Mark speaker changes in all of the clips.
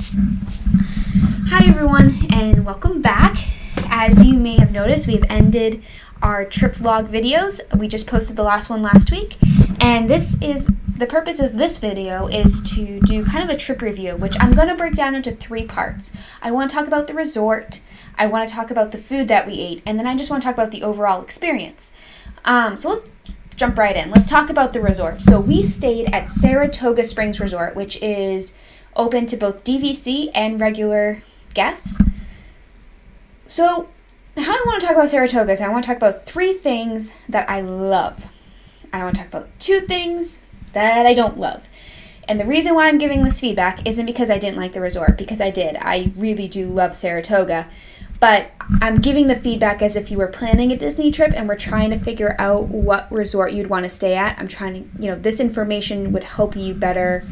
Speaker 1: Hi everyone, and welcome back. As you may have noticed, we've ended our trip vlog videos. We just posted the last one last week, and the purpose of this video is to do kind of a trip review, which I'm going to break down into 3 parts. I want to talk about the resort, I want to talk about the food that we ate, and then I just want to talk about the overall experience. So let's jump right in. Let's talk about the resort. So we stayed at Saratoga Springs Resort, which is open to both DVC and regular guests. So how I want to talk about Saratoga is I want to talk about 3 things that I love. I want to talk about 2 things that I don't love. And the reason why I'm giving this feedback isn't because I didn't like the resort, because I did. I really do love Saratoga. But I'm giving the feedback as if you were planning a Disney trip and we're trying to figure out what resort you'd want to stay at. I'm trying to, this information would help you better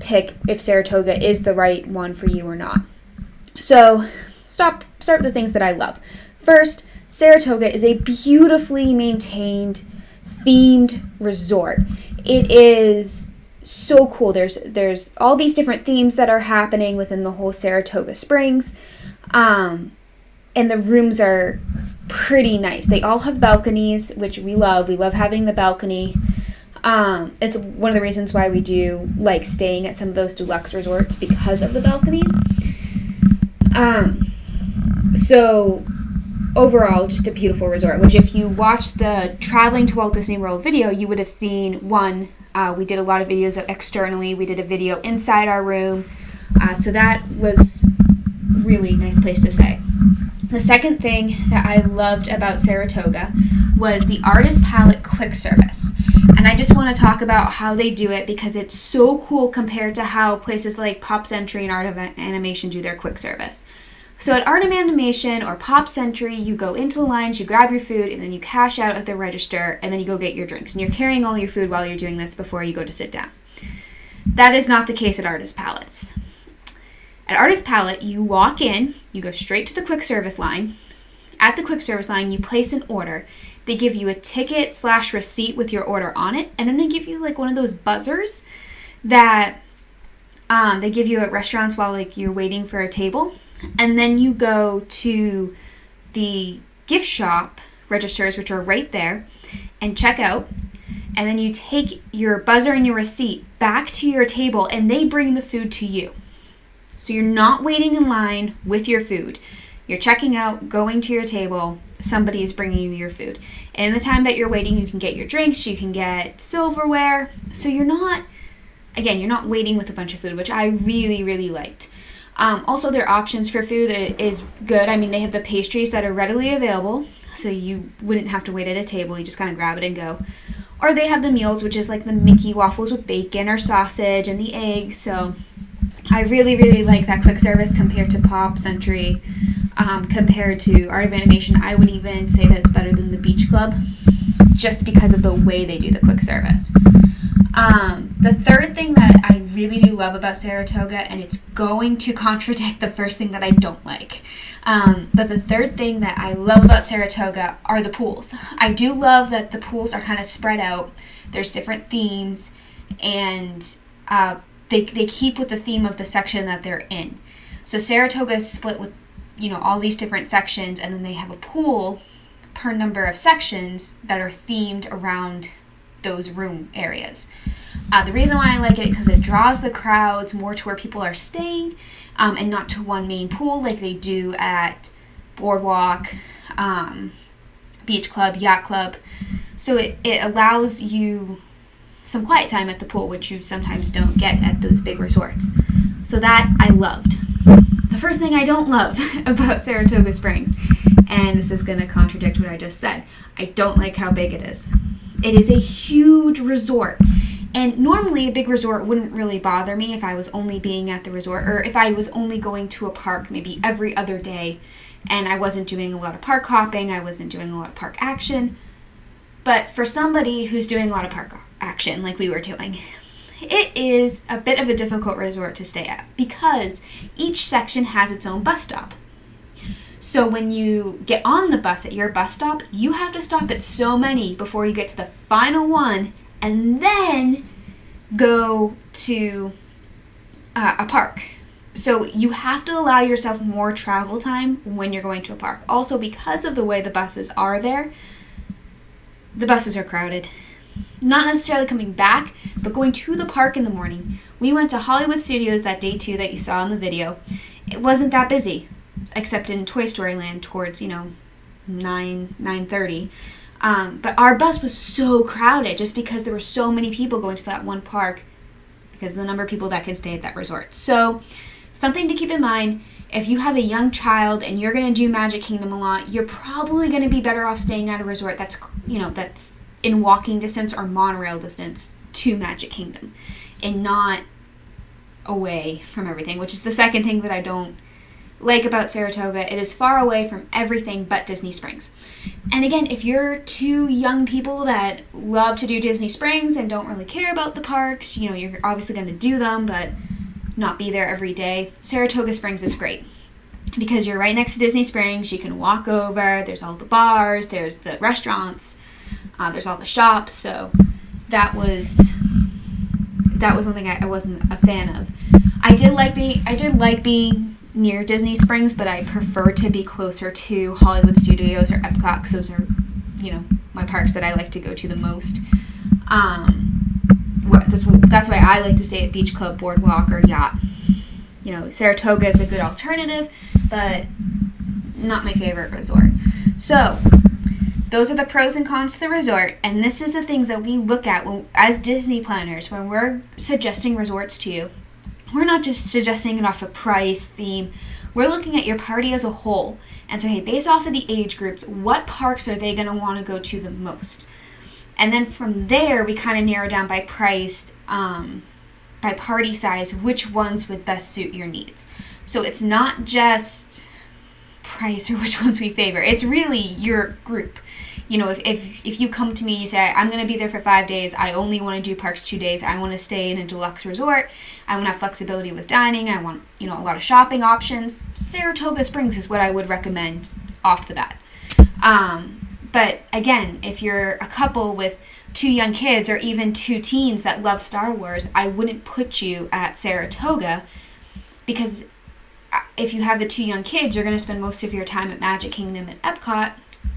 Speaker 1: pick if Saratoga is the right one for you or not. So start with the things that I love. First, Saratoga is a beautifully maintained, themed resort. It is so cool. There's all these different themes that are happening within the whole Saratoga Springs. And the rooms are pretty nice. They all have balconies, which we love. We love having the balcony. It's one of the reasons why we do like staying at some of those deluxe resorts, because of the balconies. So overall, just a beautiful resort, which if you watched the Traveling to Walt Disney World video, you would have seen we did a lot of videos externally. We did a video inside our room. So that was really nice place to stay. The second thing that I loved about Saratoga was the Artist Palette quick service. And I just want to talk about how they do it because it's so cool compared to how places like Pop Century and Art of Animation do their quick service. So at Art of Animation or Pop Century, you go into the lines, you grab your food, and then you cash out at the register, and then you go get your drinks. And you're carrying all your food while you're doing this before you go to sit down. That is not the case at Artist Palettes. At Artist Palette, you walk in, you go straight to the quick service line. At the quick service line, you place an order. They give you a ticket/receipt with your order on it, and then they give you like one of those buzzers that they give you at restaurants while like you're waiting for a table. And then you go to the gift shop registers, which are right there, and check out. And then you take your buzzer and your receipt back to your table, and they bring the food to you. So you're not waiting in line with your food. You're checking out, going to your table, somebody is bringing you your food. And in the time that you're waiting, you can get your drinks, you can get silverware. So you're not waiting with a bunch of food, which I really, really liked. Also, their options for food is good. I mean, they have the pastries that are readily available, so you wouldn't have to wait at a table. You just kind of grab it and go. Or they have the meals, which is like the Mickey waffles with bacon or sausage and the eggs. So I really, really like that quick service compared to Pop Century, compared to Art of Animation. I would even say that it's better than the Beach Club, just because of the way they do the quick service. The third thing that I really do love about Saratoga, and it's going to contradict the first thing that I don't like, but the third thing that I love about Saratoga are the pools. I do love that the pools are kind of spread out. There's different themes, and they keep with the theme of the section that they're in. So Saratoga is split with, all these different sections, and then they have a pool per number of sections that are themed around those room areas. The reason why I like it is because it draws the crowds more to where people are staying, and not to one main pool like they do at Boardwalk, Beach Club, Yacht Club. So it allows you some quiet time at the pool, which you sometimes don't get at those big resorts. So that I loved. The first thing I don't love about Saratoga Springs, and this is going to contradict what I just said, I don't like how big it is. It is a huge resort, and normally a big resort wouldn't really bother me if I was only being at the resort, or if I was only going to a park maybe every other day and I wasn't doing a lot of park hopping, I wasn't doing a lot of park action. But for somebody who's doing a lot of park action like we were doing, it is a bit of a difficult resort to stay at because each section has its own bus stop. So when you get on the bus at your bus stop, you have to stop at so many before you get to the final one and then go to a park. So you have to allow yourself more travel time when you're going to a park. Also, because of the way the buses are there, the buses are crowded. Not necessarily coming back, but going to the park in the morning. We went to Hollywood Studios that day 2 that you saw in the video. It wasn't that busy, except in Toy Story Land towards, 9:30. But our bus was so crowded just because there were so many people going to that one park because of the number of people that can stay at that resort. So something to keep in mind, if you have a young child and you're going to do Magic Kingdom a lot, you're probably going to be better off staying at a resort that's in walking distance or monorail distance to Magic Kingdom and not away from everything, which is the second thing that I don't like about Saratoga. It is far away from everything but Disney Springs. And again, if you're two young people that love to do Disney Springs and don't really care about the parks, you're obviously going to do them, but not be there every day, Saratoga Springs is great because you're right next to Disney Springs. You can walk over. There's all the bars. There's the restaurants. There's all the shops. So that was one thing I wasn't a fan of. I did like being near Disney Springs, but I prefer to be closer to Hollywood Studios or Epcot because those are, my parks that I like to go to the most. That's why I like to stay at Beach Club, Boardwalk, or Yacht. Saratoga is a good alternative, but not my favorite resort. So those are the pros and cons to the resort, and this is the things that we look at as Disney planners when we're suggesting resorts to you. We're not just suggesting it off of price, theme. We're looking at your party as a whole. And so, hey, based off of the age groups, what parks are they going to want to go to the most? And then from there, we kind of narrow down by price, by party size, which ones would best suit your needs. So it's not just price or which ones we favor. It's really your group. If you come to me and you say, I'm going to be there for 5 days, I only want to do parks 2 days, I want to stay in a deluxe resort, I want to have flexibility with dining, I want, a lot of shopping options, Saratoga Springs is what I would recommend off the bat. But again, if you're a couple with 2 young kids or even 2 teens that love Star Wars, I wouldn't put you at Saratoga because if you have the 2 young kids, you're going to spend most of your time at Magic Kingdom and Epcot.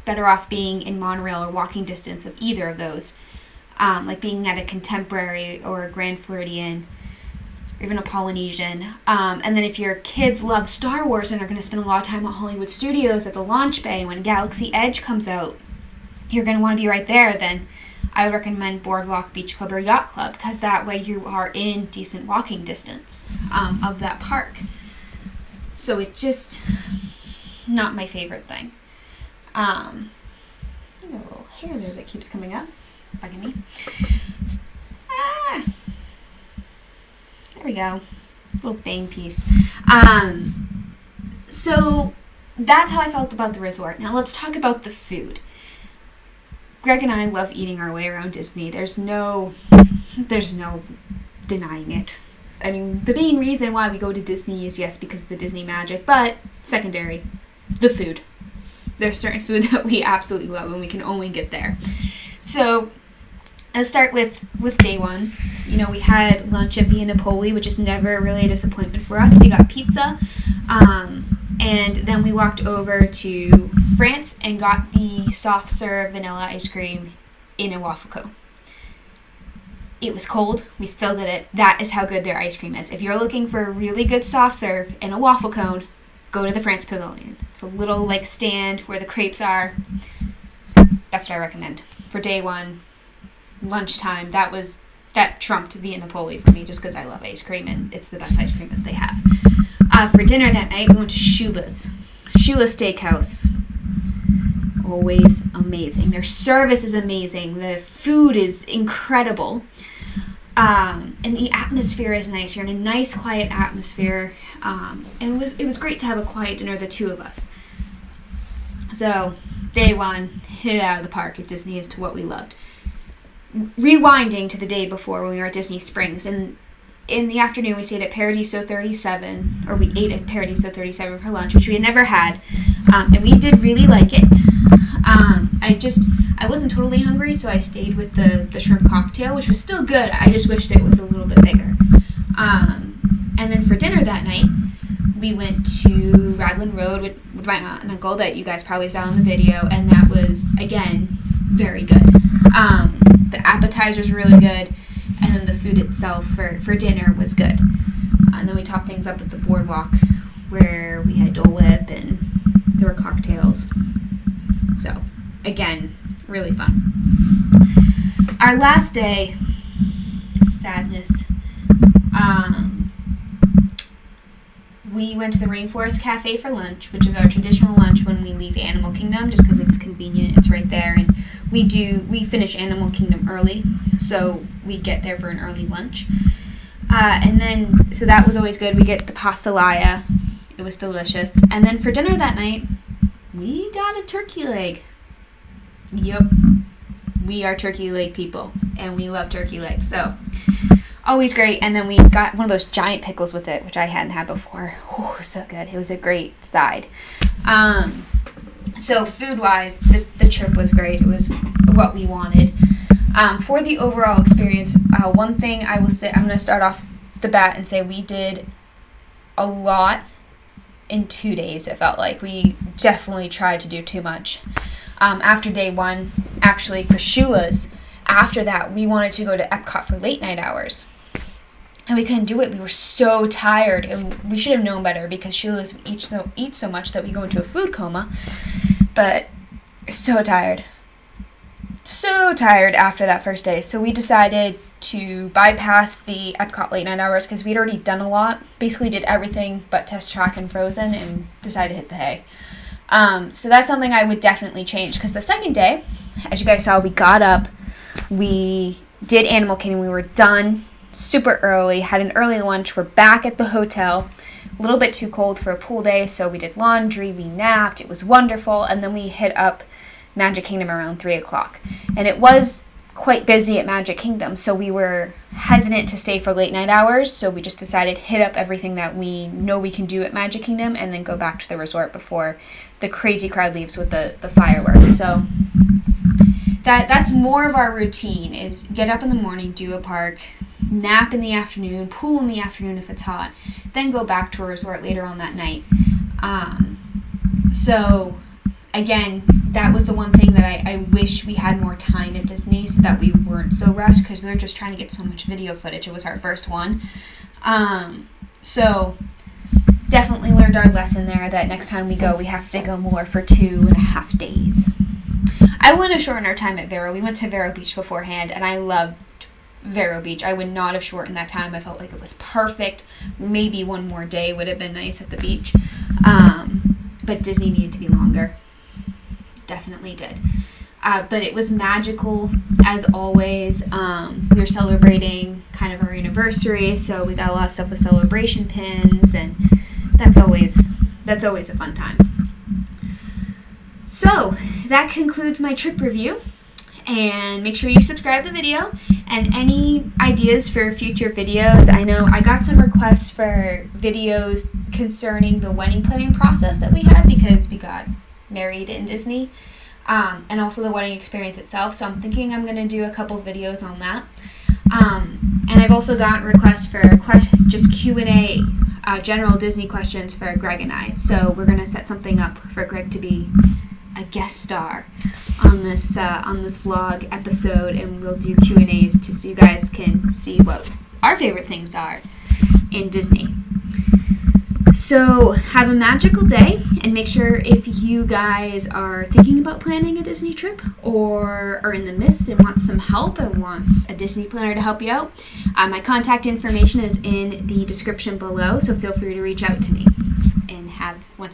Speaker 1: Better off being in monorail or walking distance of either of those, like being at a Contemporary or a Grand Floridian or even a Polynesian. And then if your kids love Star Wars and they're going to spend a lot of time at Hollywood Studios at the launch bay when Galaxy Edge comes out, you're going to want to be right there, then I would recommend Boardwalk, Beach Club, or Yacht Club because that way you are in decent walking distance of that park. So it's just not my favorite thing. I got a little hair there that keeps coming up, bugging me. There we go. Little bang piece. So that's how I felt about the resort. Now let's talk about the food. Greg and I love eating our way around Disney. There's no denying it. I mean, the main reason why we go to Disney is, yes, because of the Disney magic, but secondary, the food. There's certain food that we absolutely love and we can only get there. So let's start with day 1. We had lunch at Via Napoli, which is never really a disappointment for us. We got pizza. And then we walked over to France and got the soft serve vanilla ice cream in a waffle cone. It was cold. We still did it. That is how good their ice cream is. If you're looking for a really good soft serve in a waffle cone, go to the France Pavilion. It's a little stand where the crepes are. That's what I recommend. For day 1, lunchtime, that trumped Via Napoli for me just because I love ice cream and it's the best ice cream that they have. For dinner that night, we went to Shula's Steakhouse. Always amazing. Their service is amazing. The food is incredible. And the atmosphere is nice. You're in a nice, quiet atmosphere. And it was great to have a quiet dinner, the 2 of us. So, day 1, hit it out of the park at Disney as to what we loved. Rewinding to the day before when we were at Disney Springs, and in the afternoon we stayed at Paradiso 37, or we ate at Paradiso 37 for lunch, which we had never had, and we did really like it. I wasn't totally hungry, so I stayed with the shrimp cocktail, which was still good. I just wished it was a little bit bigger. And And then for dinner that night, we went to Raglan Road with my aunt and uncle that you guys probably saw in the video, and that was, again, very good. The appetizers were really good, and then the food itself for dinner was good. And then we topped things up at the boardwalk where we had Dole Whip and there were cocktails. So, again, really fun. Our last day, sadness, we went to the Rainforest Cafe for lunch, which is our traditional lunch when we leave Animal Kingdom, just because it's convenient, it's right there, and we finish Animal Kingdom early, so we get there for an early lunch. And then, so that was always good. We get the pastelaya. It was delicious. And then for dinner that night, we got a turkey leg. Yep. We are turkey leg people, and we love turkey legs, so always great. And then we got one of those giant pickles with it, which I hadn't had before. Oh, so good. It was a great side. So food-wise, the trip was great. It was what we wanted. For the overall experience, one thing I will say, I'm going to start off the bat and say we did a lot in 2 days, it felt like. We definitely tried to do too much. After day one, actually for Shula's, after that, we wanted to go to Epcot for late night hours. And we couldn't do it. We were so tired, and we should have known better because Shula's eats so much that we go into a food coma. But so tired. So tired after that first day. So we decided to bypass the Epcot late night hours because we'd already done a lot. Basically did everything but Test Track and Frozen and decided to hit the hay. So that's something I would definitely change because the second day, as you guys saw, we got up. We did Animal Kingdom. We were done super early, had an early lunch. We're back at the hotel. A little bit too cold for a pool day, so we did laundry, we napped. It was wonderful. And then we hit up Magic Kingdom around 3 o'clock. And it was quite busy at Magic Kingdom, so we were hesitant to stay for late night hours, so we just decided to hit up everything that we know we can do at Magic Kingdom and then go back to the resort before the crazy crowd leaves with the fireworks. So that's more of our routine, is get up in the morning, do a park, nap in the afternoon, pool in the afternoon if it's hot, then go back to a resort later on that night. So again, that was the one thing that I wish we had more time at Disney so that we weren't so rushed because we were just trying to get so much video footage. It was our first one. So definitely learned our lesson there that next time we go, we have to go more for 2.5 days. I want to shorten our time at Vero. We went to Vero Beach beforehand, and I loved Vero Beach. I would not have shortened that time. I felt like it was perfect. Maybe one more day would have been nice at the beach. But Disney needed to be longer. Definitely did. But it was magical, as always. We were celebrating kind of our anniversary, so we got a lot of stuff with celebration pins, and that's always a fun time. So that concludes my trip review, and make sure you subscribe to the video. And any ideas for future videos? I know I got some requests for videos concerning the wedding planning process that we had because we got married in Disney, and also the wedding experience itself. So I'm thinking I'm going to do a couple videos on that. And I've also gotten requests for just Q&A, general Disney questions for Greg and I. So we're going to set something up for Greg to be a guest star on this vlog episode, and we'll do Q&As so you guys can see what our favorite things are in Disney. So have a magical day, and make sure if you guys are thinking about planning a Disney trip or are in the midst and want some help and want a Disney planner to help you out, my contact information is in the description below, so feel free to reach out to me. And once